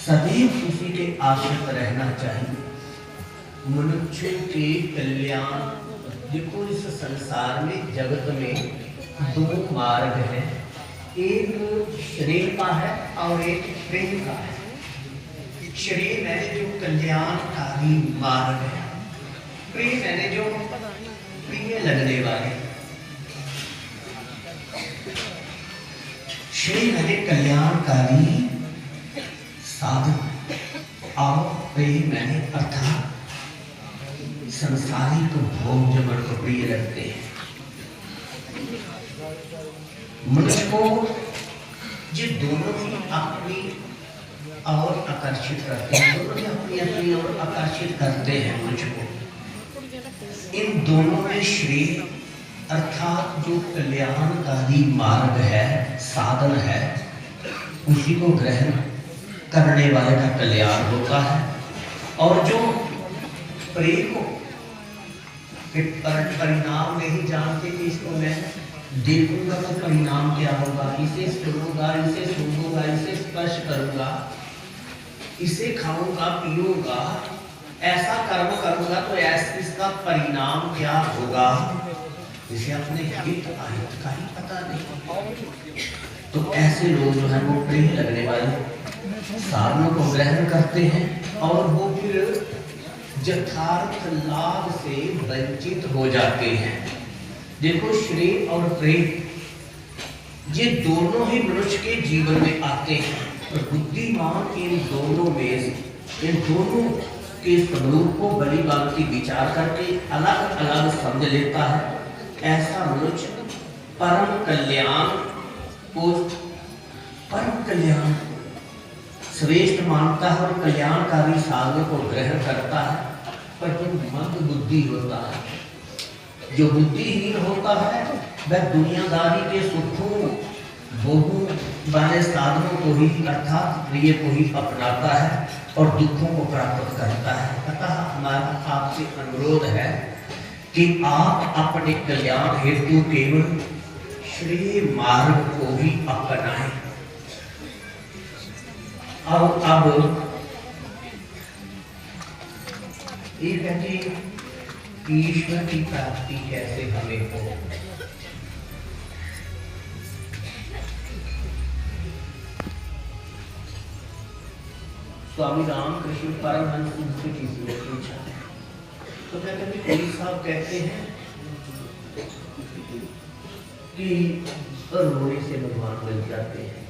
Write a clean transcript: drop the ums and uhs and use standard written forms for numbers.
सदैव उसी के आश्रित रहना चाहिए। मनुष्य के कल्याण, देखो इस संसार में जगत में दो मार्ग है, एक श्रेय का है और एक प्रेम का है। श्रेय मैंने जो कल्याणकारी मार्ग है, प्रेम मैंने जो प्रिय लगने वाले। श्रेय मैंने कल्याणकारी साधन और प्रेम मैंने अर्थात संसारिक भोग जो मन को प्रिय लगते हैं। मनुष्य को ये दोनों ही अपनी और आकर्षित करते हैं, दोनों ही अपनी अपनी और आकर्षित करते हैं मनुष्य को। इन दोनों में श्रेय अर्थात जो कल्याणकारी मार्ग है, साधन है, उसी को ग्रहण करने वाले का कल्याण होता है। और जो प्रेम को परिणाम नहीं जानते कि इसको मैं देखूंगा तो परिणाम क्या होगा, इसे सुनूंगा, इसे सूंघूंगा, इसे स्पर्श करूंगा, इसे खाऊंगा पीऊंगा, ऐसा कर्म करूंगा तो ऐसा इसका परिणाम क्या होगा, इसे अपने हित अहित का ही पता नहीं। तो ऐसे लोग जो है वो प्रिय लगने वाले साधनों को ग्रहण करते हैं और वो फिर यथार्थ लाभ से वंचित हो जाते हैं। देखो श्रेय और प्रेम ये दोनों ही मनुष्य के जीवन में आते हैं, और बुद्धिमान इन दोनों के स्वरूप को बड़ी बात की विचार करके अलग अलग समझ लेता है। ऐसा मनुष्य परम कल्याण श्रेष्ठ मानता है और कल्याणकारी साधनों को ग्रहण करता है। पर जो मंद बुद्धि होता है, जो बुद्धिहीन होता है, वह दुनियादारी के सुखों भोगों वाले साधनों को ही अर्थात प्रिय को ही अपनाता है और दुखों को प्राप्त करता है। अतः हमारा आपसे अनुरोध है कि आप अपने कल्याण हेतु केवल श्रेय मार्ग को ही अपनाएं। और अब एक है कि ईश्वर की प्राप्ति कैसे हमें हो। स्वामी रामकृष्ण परमहंस उनसे किसी ने पूछा, तो कहते हैं कोई साहब कहते हैं कि रोने से भगवान मिल जाते हैं,